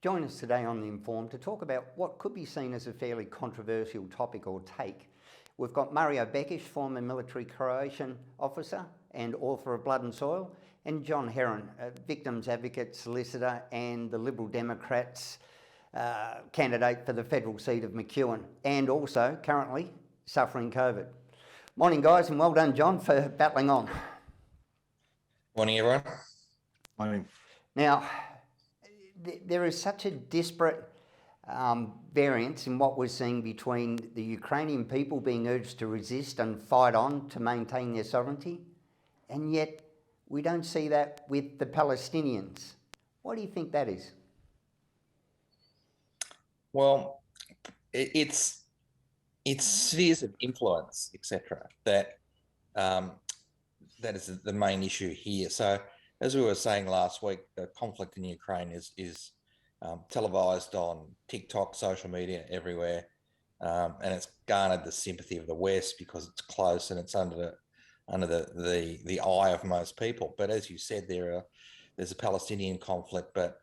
Join us today on The Informed to talk about what could be seen as a fairly controversial topic or take. We've got Mario Bekic, former military Croatian officer and author of Blood and Soil, and John Heron, a victims advocate, solicitor and the Liberal Democrats candidate for the federal seat of McEwen, and also currently suffering COVID. Morning guys, and well done John for battling on. Morning everyone. Morning. Now, there is such a disparate variance in what we're seeing between the Ukrainian people being urged to resist and fight on to maintain their sovereignty, and yet we don't see that with the Palestinians. Why do you think that is? Well, it's spheres of influence, etc. That is the main issue here. So, as we were saying last week, the conflict in Ukraine is televised on TikTok, social media, everywhere, and it's garnered the sympathy of the West because it's close and it's under the eye of most people. But as you said, there's a Palestinian conflict, but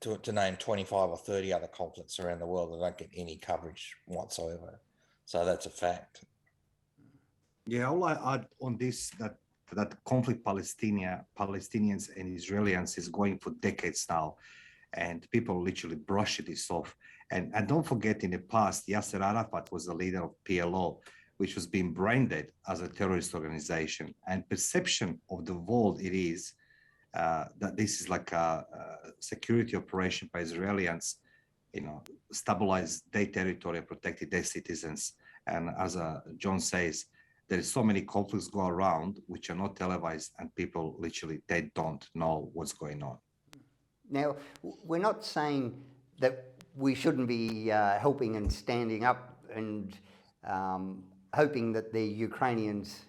to name 25 or 30 other conflicts around the world that don't get any coverage whatsoever. So that's a fact. Yeah, all I add on this that conflict Palestinians and Israelis is going for decades now, and people literally brush this off. And don't forget, in the past, Yasser Arafat was the leader of PLO, which was being branded as a terrorist organization. And perception of the world it is that this is like a security operation by Israelis, stabilize their territory and protect their citizens. And as John says, there is so many conflicts go around which are not televised, and people literally, they don't know what's going on. Now, we're not saying that we shouldn't be helping and standing up and hoping that the Ukrainians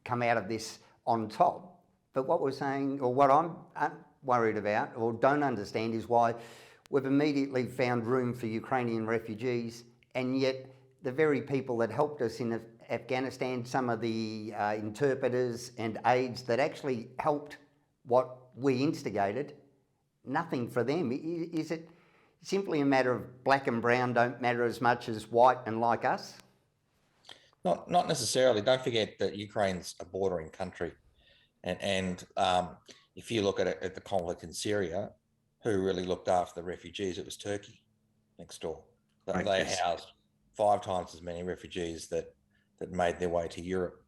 come out of this on top. But what we're saying, or what I'm worried about or don't understand, is why we've immediately found room for Ukrainian refugees, and yet the very people that helped us in Afghanistan, some of the interpreters and aides that actually helped what we instigated, nothing for them. Is it simply a matter of black and brown don't matter as much as white and like us? Not necessarily. Don't forget that Ukraine's a bordering country. And if you look at the conflict in Syria, who really looked after the refugees? It was Turkey next door. Right, they yes. housed 5 times as many refugees that made their way to Europe.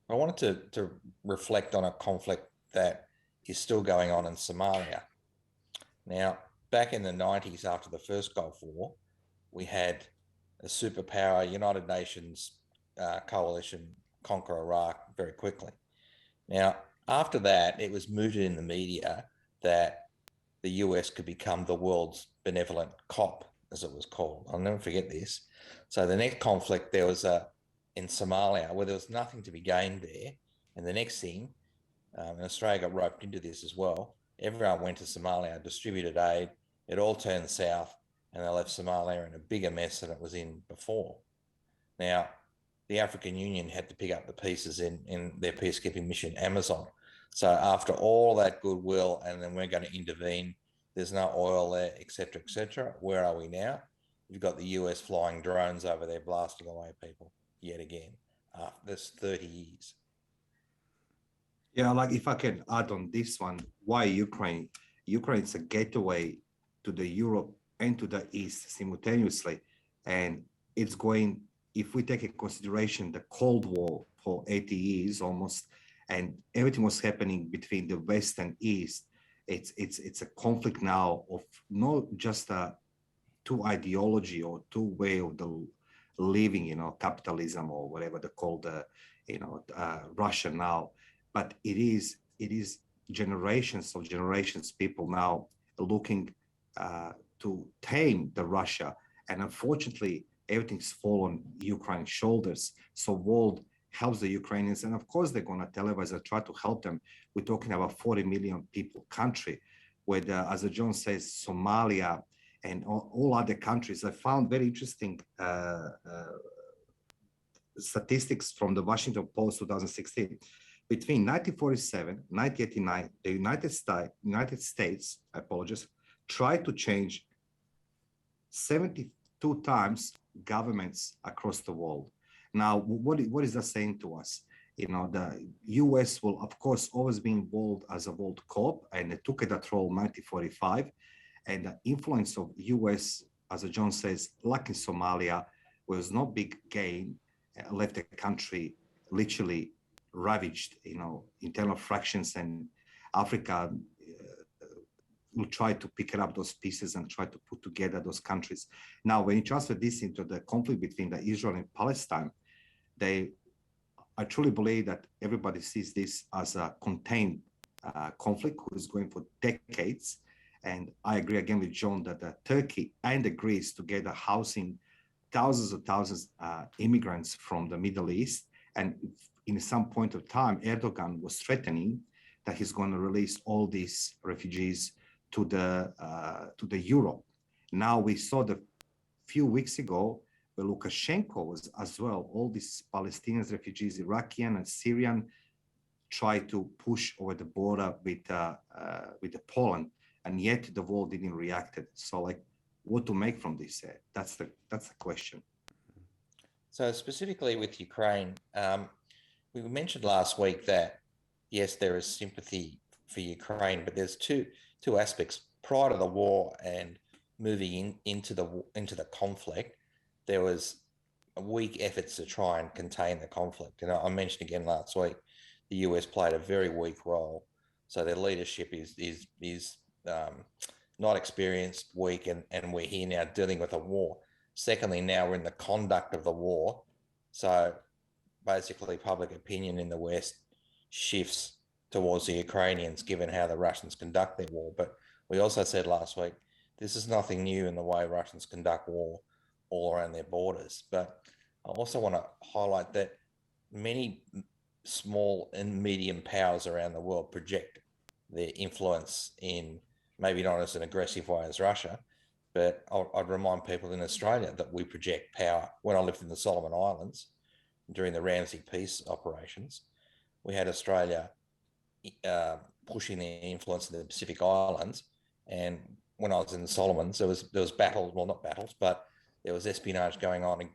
I wanted to reflect on a conflict that is still going on in Somalia. Now, back in the 90s, after the first Gulf War, we had a superpower United Nations coalition conquer Iraq very quickly. Now, after that, it was mooted in the media that the US could become the world's benevolent cop, as it was called. I'll never forget this. So the next conflict there was in Somalia, where there was nothing to be gained there. And the next thing, and Australia got roped into this as well, everyone went to Somalia, distributed aid, it all turned south, and they left Somalia in a bigger mess than it was in before. Now, the African Union had to pick up the pieces in their peacekeeping mission, Amazon. So after all that goodwill, and then we're going to intervene, there's no oil there, etc., etc. Where are we now? You've got the US flying drones over there blasting away people yet again. That's 30 years. Yeah, like if I can add on this one, why Ukraine? Ukraine is a gateway to the Europe and to the East simultaneously. And it's going, if we take in consideration the Cold War for 80 years almost, and everything was happening between the West and East, it's a conflict now of not just a two ideology or two way of the living, capitalism or whatever they call the, Russia now, but it is generations of generations people now looking to tame the Russia, and unfortunately everything's fallen Ukraine's shoulders. So world helps the Ukrainians, and of course they're going to televise and try to help them. We're talking about 40 million people country, where as John says, Somalia and all other countries. I found very interesting statistics from the Washington Post 2016. between 1947, 1989, the United States, I apologize, tried to change 72 times governments across the world. Now, what is that saying to us? You know, the US will, of course, always be involved as a world co-op, and it took that role in 1945. And the influence of US, as John says, like in Somalia, was no big gain, left the country literally ravaged, you know, internal fractions, and Africa will try to pick up those pieces and try to put together those countries. Now, when you transfer this into the conflict between the Israel and Palestine, I truly believe that everybody sees this as a contained conflict who is going for decades. And I agree again with John that Turkey and Greece together housing thousands of thousands immigrants from the Middle East. And in some point of time, Erdogan was threatening that he's going to release all these refugees to the Europe. Now we saw the few weeks ago where Lukashenko was as well, all these Palestinian refugees, Iraqi and Syrian, try to push over the border with Poland, and yet the world didn't react. So, like, what to make from this? That's the question. So specifically with Ukraine, we mentioned last week that yes, there is sympathy for Ukraine, but there's two aspects. Prior to the war and moving into the conflict, there was weak efforts to try and contain the conflict. And I mentioned again last week, the US played a very weak role. So their leadership is not experienced, weak, and we're here now dealing with a war. Secondly, now we're in the conduct of the war. So basically public opinion in the West shifts towards the Ukrainians, given how the Russians conduct their war. But we also said last week, this is nothing new in the way Russians conduct war all around their borders. But I also want to highlight that many small and medium powers around the world project their influence in maybe not as an aggressive way as Russia, but I'd remind people in Australia that we project power. When I lived in the Solomon Islands during the Ramsey peace operations, we had Australia pushing their influence in the Pacific Islands. And when I was in the Solomons, there was battles, well, not battles, but there was espionage going on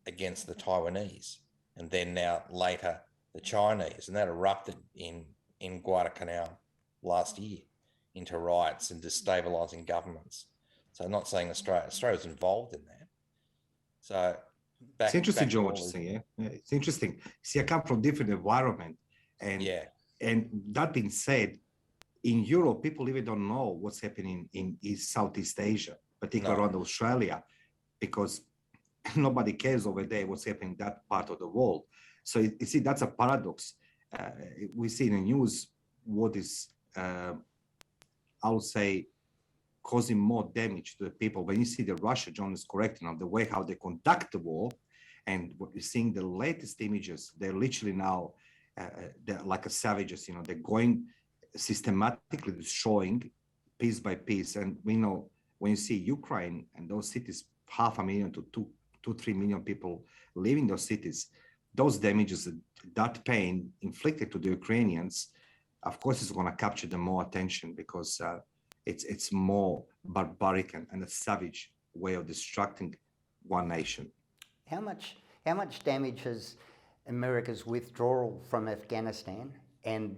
against the Taiwanese, and then now later the Chinese, and that erupted in Guadalcanal last year into riots and destabilizing governments. So I'm not saying Australia's involved in that. So it's interesting, John, what you're saying. Yeah, it's interesting. See, I come from different environment, and that being said, in Europe, people even don't know what's happening in Southeast Asia, particularly around Australia, because nobody cares over there what's happening in that part of the world. So you see, that's a paradox. We see in the news what is, I would say, causing more damage to the people. When you see the Russia, John is correct, the way how they conduct the war, and what you're seeing the latest images, they're literally now, they're like a savages, they're going systematically destroying piece by piece. And we know when you see Ukraine and those cities, 500,000 to 2-3 million people live in those cities, those damages, that pain inflicted to the Ukrainians, of course, is going to capture the more attention, because it's more barbaric and a savage way of destructing one nation. How much damage has America's withdrawal from Afghanistan and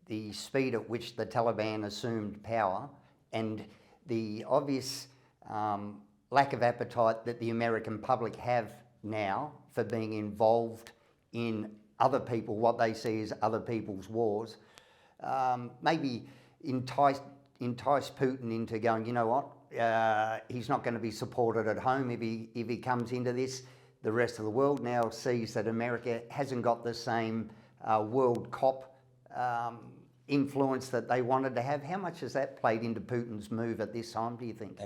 the speed at which the Taliban assumed power, and the obvious lack of appetite that the American public have now for being involved in other people, what they see as other people's wars, maybe entice Putin into going, you know what, he's not going to be supported at home if he comes into this. The rest of the world now sees that America hasn't got the same world cop influence that they wanted to have. How much has that played into Putin's move at this time, do you think?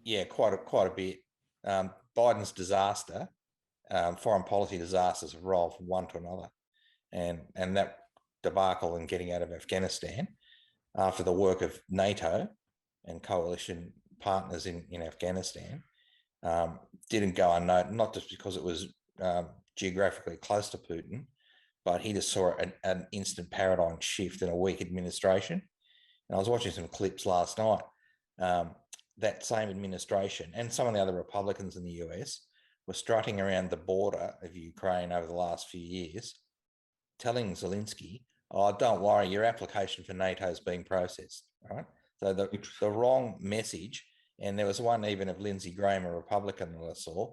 Yeah, quite a bit. Biden's disaster, foreign policy disasters have rolled from one to another, and that debacle in getting out of Afghanistan after the work of NATO and coalition partners in Afghanistan didn't go unnoticed, not just because it was geographically close to Putin, but he just saw an instant paradigm shift in a weak administration. And I was watching some clips last night. That same administration and some of the other Republicans in the US were strutting around the border of Ukraine over the last few years, telling Zelensky, "Oh, don't worry, your application for NATO is being processed." Right? So the wrong message. And there was one even of Lindsey Graham, a Republican that I saw,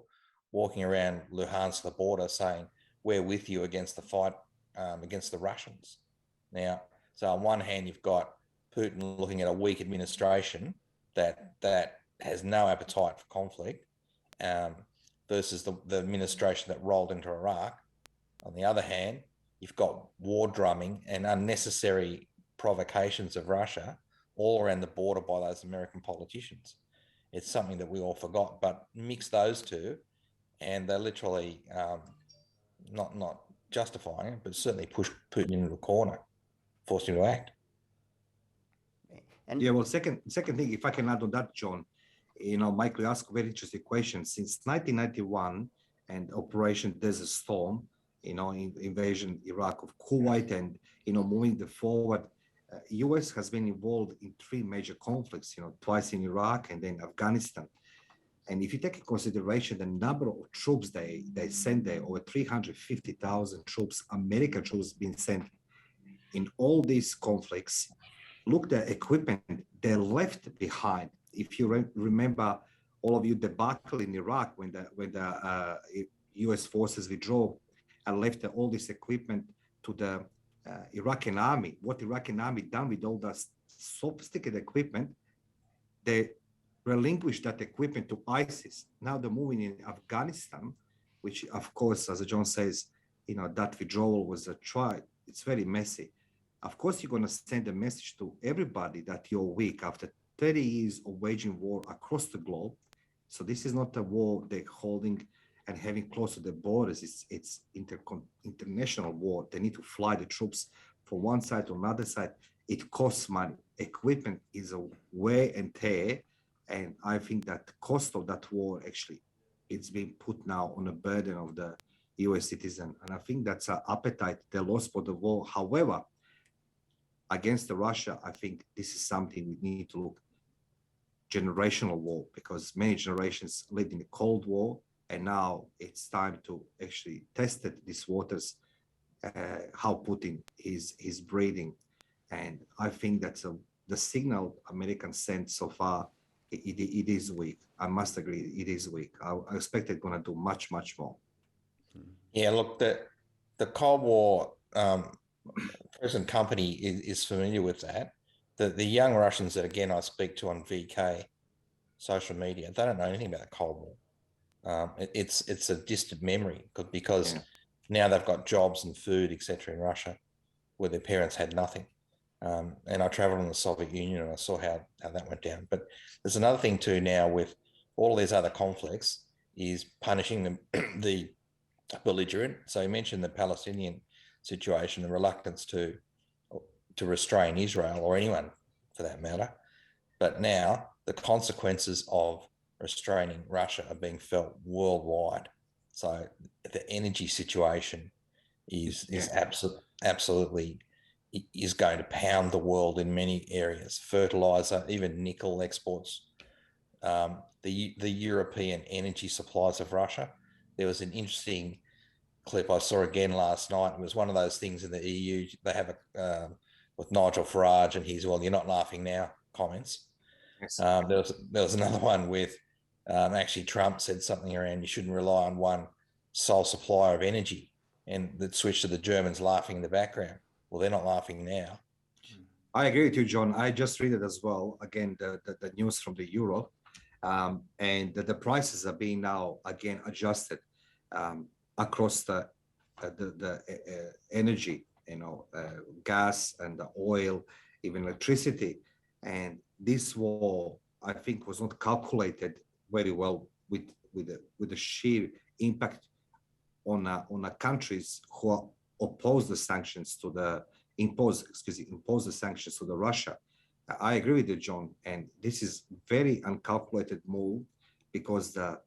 walking around Luhansk, the border, saying, "We're with you against the fight against the Russians." Now, so on one hand, you've got Putin looking at a weak administration that has no appetite for conflict, versus the administration that rolled into Iraq. On the other hand, you've got war drumming and unnecessary provocations of Russia all around the border by those American politicians. It's something that we all forgot, but mix those two, and they're literally not justifying it, but certainly push Putin into a corner, force him to act. And Yeah, well, second thing, if I can add on that, John, Michael asked a very interesting question. Since 1991 and Operation Desert Storm, invasion Iraq of Kuwait and, moving the forward, US has been involved in 3 major conflicts, twice in Iraq and then Afghanistan. And if you take in consideration the number of troops they sent there, over 350,000 troops, American troops being sent in all these conflicts, look the equipment they left behind. If you remember, all of you, debacle in Iraq when the U.S. forces withdrew and left all this equipment to the Iraqi army. What the Iraqi army done with all that sophisticated equipment, they relinquished that equipment to ISIS. Now they're moving in Afghanistan, which of course, as John says, that withdrawal was a try. It's very messy. Of course, you're going to send a message to everybody that you're weak after 30 years of waging war across the globe. So this is not a war they're holding and having close to the borders. It's international war. They need to fly the troops from one side to another side. It costs money. Equipment is a wear and tear. And I think that the cost of that war, actually, it's being put now on a burden of the US citizen. And I think that's an appetite they lost for the war. However, against the Russia, I think this is something we need to look generational war, because many generations lived in the Cold War, and now it's time to actually test these waters, how Putin is breathing. And I think that's the signal Americans sent so far. It is weak. I must agree, it is weak. I expect it's going to do much, much more. Yeah, look, the Cold War, President Company is familiar with that. The young Russians that, again, I speak to on VK social media, they don't know anything about the Cold War. It's a distant memory because now they've got jobs and food, etc. in Russia, where their parents had nothing. And I traveled in the Soviet Union and I saw how that went down. But there's another thing too now with all these other conflicts is punishing the belligerent. So you mentioned the Palestinian situation, the reluctance to restrain Israel or anyone for that matter. But now the consequences of restraining Russia are being felt worldwide. So the energy situation is absolutely is going to pound the world in many areas. Fertilizer, even nickel exports, the European energy supplies of Russia. There was an interesting clip I saw again last night. It was one of those things in the EU. They have with Nigel Farage and his "well, you're not laughing now" comments. Yes. There was another one with actually Trump said something around you shouldn't rely on one sole supplier of energy, and that switched to the Germans laughing in the background. Well, they're not laughing now. I agree with you, John. I just read it as well. Again, the news from the Euro, and the prices are being now again adjusted across the energy, gas and the oil, even electricity. And this war, I think, was not calculated very well with the sheer impact on countries who oppose the sanctions to the impose the sanctions to the Russia. I agree with you, John, and this is very uncalculated move because the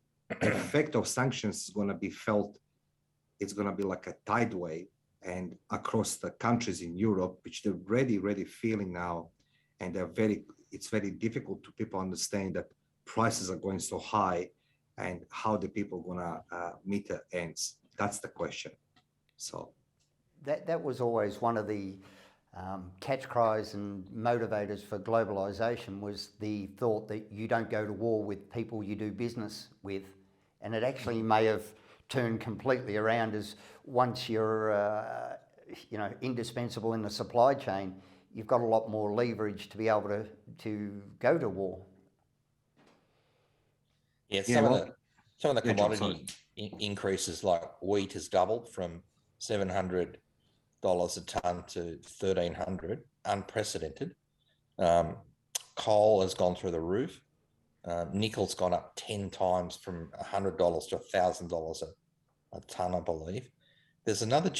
effect of sanctions is going to be felt. It's going to be like a tide wave, and across the countries in Europe, which they're already feeling now, and it's very difficult to people understand that prices are going so high, and how the people gonna meet the ends. That's the question. So That was always one of the catch cries and motivators for globalisation, was the thought that you don't go to war with people you do business with, and it actually may have turned completely around, as once you're indispensable in the supply chain, you've got a lot more leverage to be able to go to war. Yeah, yeah, some of the yeah, John, commodity increases, like wheat has doubled from $700 a ton to $1,300, unprecedented. Coal has gone through the roof. Nickel's gone up 10 times from $100 to $1,000 a ton, I believe. There's another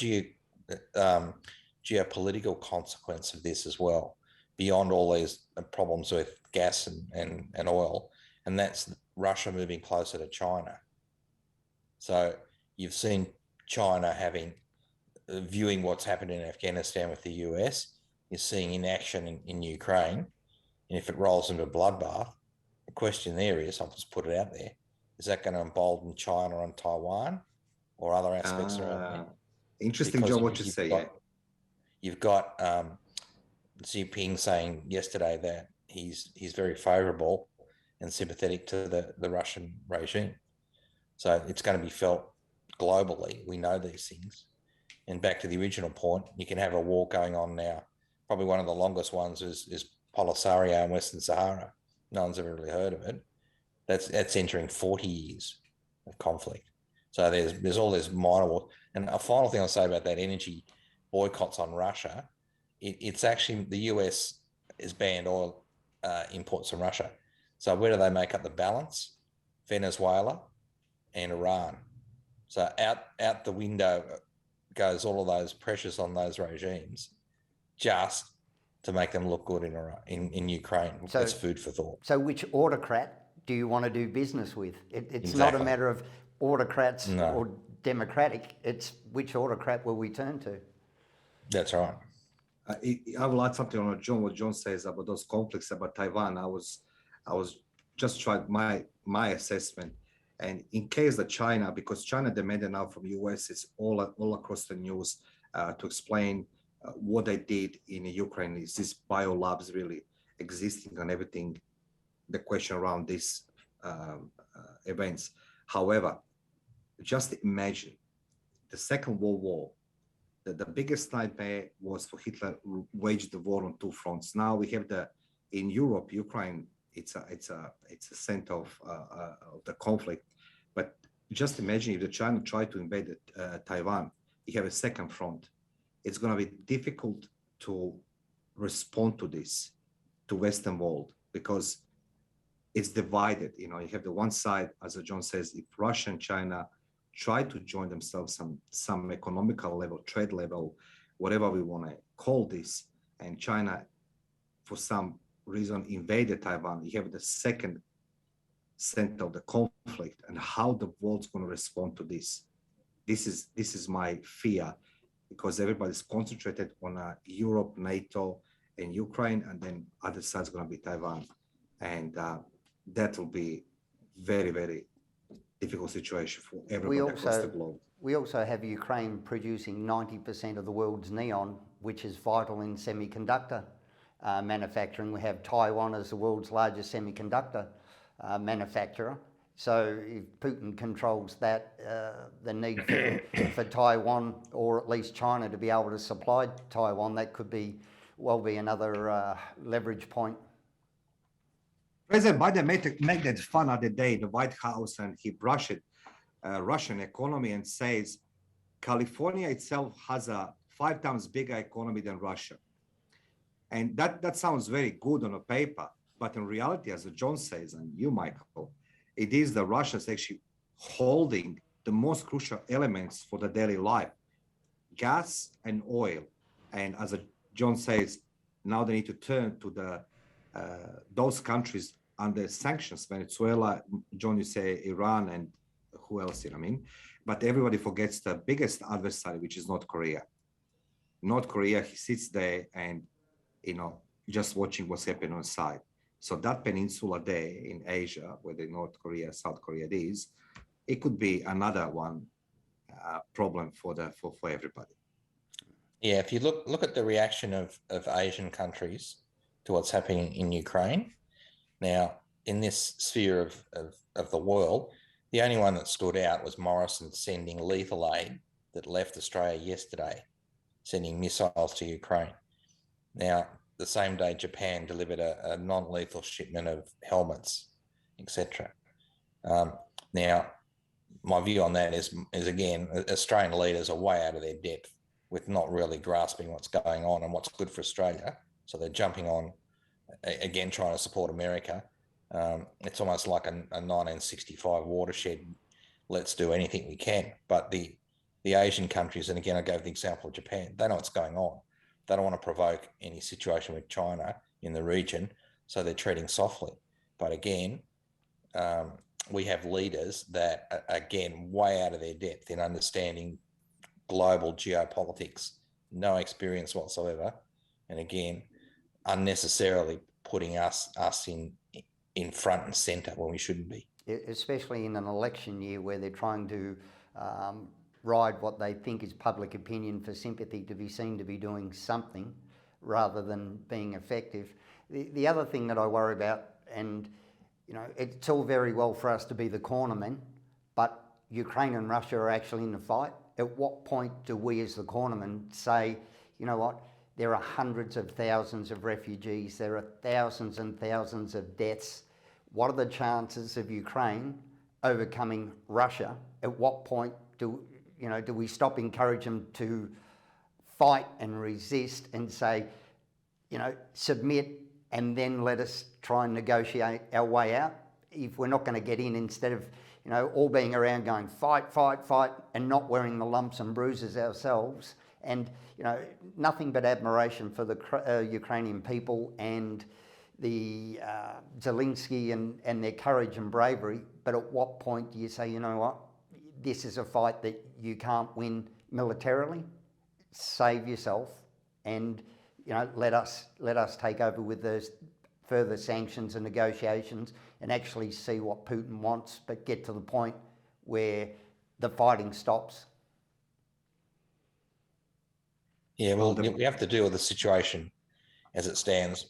geopolitical consequence of this as well, beyond all these problems with gas and oil, and that's Russia moving closer to China. So you've seen China viewing what's happened in Afghanistan with the US. You're seeing inaction in Ukraine, and if it rolls into a bloodbath, the question there is, I'll just put it out there, is that going to embolden China on Taiwan or other aspects around there? Interesting, Because John, what you say. You've got Xi Jinping saying yesterday that he's very favourable and sympathetic to the Russian regime. So it's going to be felt globally. We know these things. And back to the original point, you can have a war going on now. Probably one of the longest ones is Polisario in Western Sahara. No one's ever really heard of it. That's entering 40 years of conflict. So there's all this minor war. And a final thing I'll say about that energy boycotts on Russia, it's actually the US has banned oil imports from Russia. So where do they make up the balance? Venezuela and Iran. So out the window goes all of those pressures on those regimes, just to make them look good in Ukraine. So, that's food for thought. So which autocrat do you want to do business with? It's Exactly. Not a matter of autocrats No. or democratic. It's which autocrat will we turn to? That's right. I will add something on what John says about those conflicts about Taiwan. I was just trying my assessment, and in case that China, because China demanded now from US, it's all across the news to explain what they did in Ukraine. Is this biolabs really existing and everything? The question around these events. However, just imagine the Second World War. The biggest nightmare was for Hitler waged the war on two fronts. Now we have in Europe, Ukraine. It's a center of the conflict. But just imagine if the China tried to invade Taiwan, you have a second front. It's going to be difficult to respond to this, to Western world, because it's divided. You have the one side, as John says, if Russia and China try to join themselves some economical level, trade level, whatever we want to call this, and China, for some reason, invaded Taiwan, you have the second center of the conflict, and how the world's going to respond to this. This is my fear, because everybody's concentrated on Europe, NATO, and Ukraine, and then other side's going to be Taiwan, and that will be very, very difficult situation for everybody across the globe. We also have Ukraine producing 90% of the world's neon, which is vital in semiconductor manufacturing. We have Taiwan as the world's largest semiconductor manufacturer. So if Putin controls that, the need for Taiwan, or at least China, to be able to supply Taiwan, that could be another leverage point. President Biden made that fun of the day, the White House, and he brushed Russian economy and says California itself has a 5 times bigger economy than Russia. And that sounds very good on a paper, but in reality, as John says, and you, Michael, it is the Russians actually holding the most crucial elements for the daily life, gas and oil. And as John says, now they need to turn to those countries under sanctions, Venezuela, John, you say Iran, and who else, but everybody forgets the biggest adversary, which is North Korea. North Korea, he sits there and, just watching what's happening on the side. So that peninsula there in Asia, where the North Korea, South Korea is, it could be another one problem for everybody. Yeah, if you look at the reaction of Asian countries to what's happening in Ukraine, now in this sphere of the world, the only one that stood out was Morrison sending lethal aid that left Australia yesterday, sending missiles to Ukraine. Now, the same day, Japan delivered a non-lethal shipment of helmets, etc. Now, my view on that is again, Australian leaders are way out of their depth with not really grasping what's going on and what's good for Australia. So they're jumping on, again, trying to support America. It's almost like a 1965 watershed. Let's do anything we can. But the Asian countries, and again, I gave the example of Japan, they know what's going on. They don't want to provoke any situation with China in the region, so they're treading softly. But again, we have leaders that are, again, way out of their depth in understanding global geopolitics, no experience whatsoever, and again, unnecessarily putting us in front and centre when we shouldn't be. Especially in an election year where they're trying to ride what they think is public opinion for sympathy to be seen to be doing something rather than being effective. The other thing that I worry about, and it's all very well for us to be the cornermen, but Ukraine and Russia are actually in the fight. At what point do we as the cornermen say, you know what, there are hundreds of thousands of refugees, there are thousands and thousands of deaths. What are the chances of Ukraine overcoming Russia? At what point do we stop encouraging them to fight and resist and say, submit, and then let us try and negotiate our way out? If we're not going to get in, instead of all being around going fight, fight, fight, and not wearing the lumps and bruises ourselves. And nothing but admiration for the Ukrainian people and the Zelensky and their courage and bravery. But at what point do you say, you know what, this is a fight that you can't win militarily? Save yourself, and let us take over with those further sanctions and negotiations, and actually see what Putin wants, but get to the point where the fighting stops. Yeah, well, we have to deal with the situation as it stands.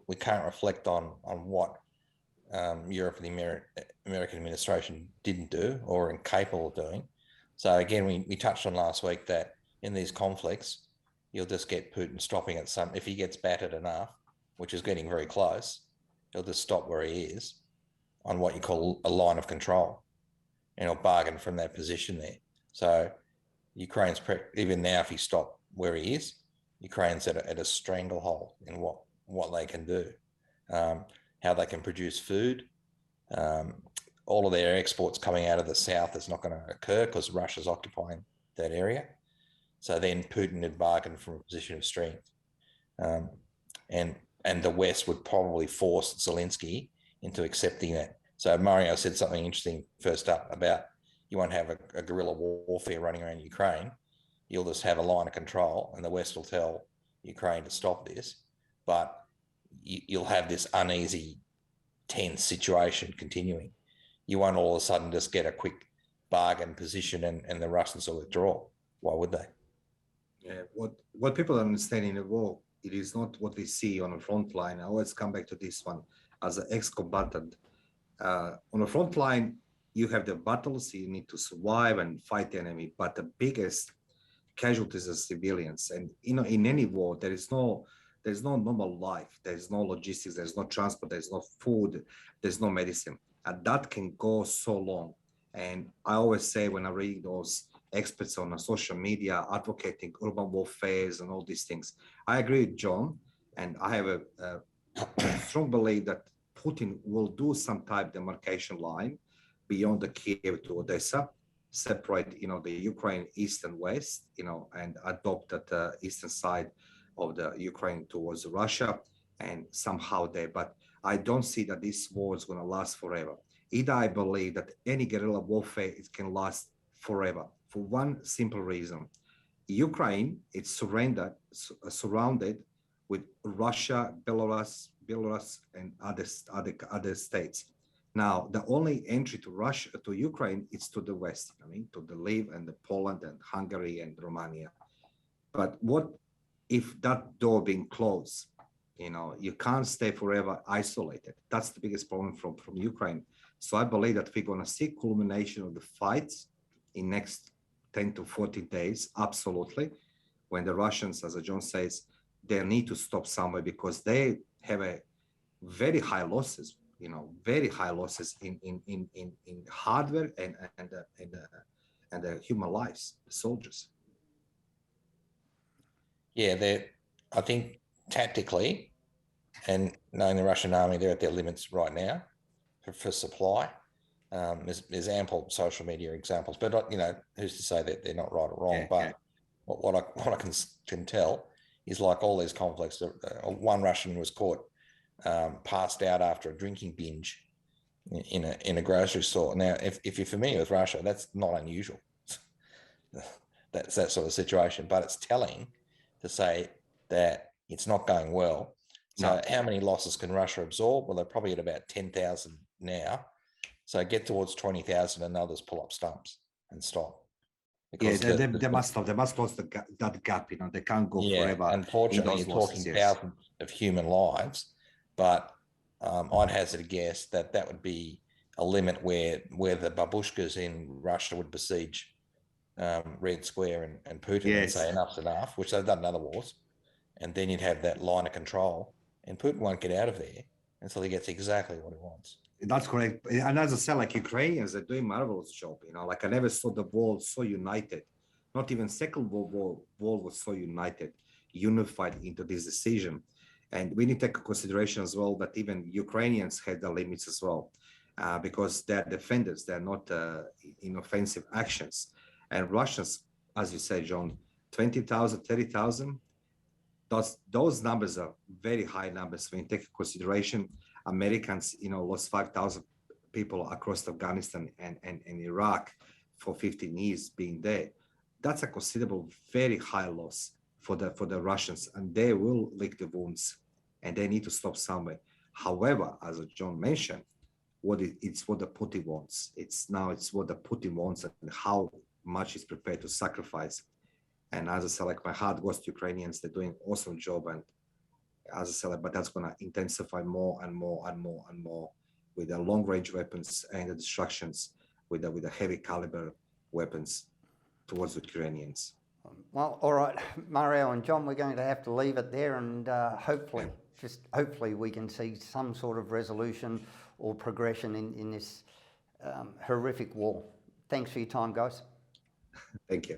We can't reflect on what Europe and the American administration didn't do or are incapable of doing. So again, we touched on last week that in these conflicts, you'll just get Putin stopping at if he gets battered enough, which is getting very close, he'll just stop where he is on what you call a line of control, and he'll bargain from that position there. So Ukraine's, even now, if he stopped where he is, Ukraine's at a stranglehold in what they can do, how they can produce food. All of their exports coming out of the south is not going to occur because Russia's occupying that area. So then Putin had bargained from a position of strength. And the West would probably force Zelensky into accepting that. So Mario said something interesting first up about you won't have a guerrilla warfare running around Ukraine. You'll just have a line of control, and the West will tell Ukraine to stop this. But you'll have this uneasy, tense situation continuing. You won't all of a sudden just get a quick bargain position and the Russians will withdraw. Why would they? Yeah, what people understand in the war, it is not what we see on the front line. I always come back to this one as an ex-combatant. On the front line, you have the battles, you need to survive and fight the enemy, but the biggest casualties are civilians. And in any war, there's no normal life, there's no logistics, there's no transport, there's no food, there's no medicine. And that can go so long. And I always say, when I read those experts on social media advocating urban warfares and all these things, I agree with John, and I have a strong belief that Putin will do some type demarcation line beyond the Kiev to Odessa, separate, the Ukraine east and west, and adopt that eastern side of the Ukraine towards Russia, and somehow there. But I don't see that this war is going to last forever. Either I believe that any guerrilla warfare, it can last forever for one simple reason. Ukraine is surrounded with Russia, Belarus, and other states. Now, the only entry to Russia to Ukraine is to the west. I mean, to the Lviv and the Poland and Hungary and Romania. But what if that door being closed? You know, you can't stay forever isolated. That's the biggest problem from Ukraine. So I believe that we're going to see culmination of the fights in next 10 to 14 days, absolutely, when the Russians, as John says, they need to stop somewhere because they have a very high losses, you know, very high losses in hardware and the human lives, the soldiers. Yeah, I think tactically, and knowing the Russian army, they're at their limits right now for supply. There's ample social media examples, but you know, who's to say that they're not right or wrong? Yeah, but yeah. what I can tell is, like all these conflicts, one Russian was caught passed out after a drinking binge in a grocery store. Now, if you're familiar with Russia, that's not unusual. That's that sort of situation, but it's telling to say that it's not going well. So No. how many losses can Russia absorb? Well, they're probably at about 10,000 now. So get towards 20,000 and others pull up stumps and stop. Yeah, Because they must stop. They must close that gap. You know, they can't go forever. unfortunately, in you're those talking losses, yes. thousands of human lives, but I'd hazard a guess that would be a limit where the babushkas in Russia would besiege Red Square and Putin and Yes. say enough's enough, which they've done in other wars, and then you'd have that line of control, and Putin won't get out of there until he gets exactly what he wants. That's correct. And as I said, like Ukrainians are doing marvelous job. You know, like I never saw the world so united. Not even Second World War was so united, unified into this decision. And we need to take into consideration as well that even Ukrainians had the limits as well, because they're defenders. They're not in offensive actions. And Russians, as you said, John, 20,000, 30,000. Those numbers are very high numbers when you take into consideration Americans, you know, lost 5,000 people across Afghanistan and Iraq for 15 years being there. That's a considerable, very high loss for the Russians, and they will lick the wounds, and they need to stop somewhere. However, as John mentioned, it's what the Putin wants. It's what the Putin wants and how much he's prepared to sacrifice. And as I said, like my heart goes to Ukrainians. They're doing an awesome job, and as I said, but that's going to intensify more and more and more and more with the long-range weapons and the destructions with the heavy caliber weapons towards the Ukrainians. Well, all right, Mario and John, we're going to have to leave it there, and hopefully we can see some sort of resolution or progression in this horrific war. Thanks for your time, guys. Thank you.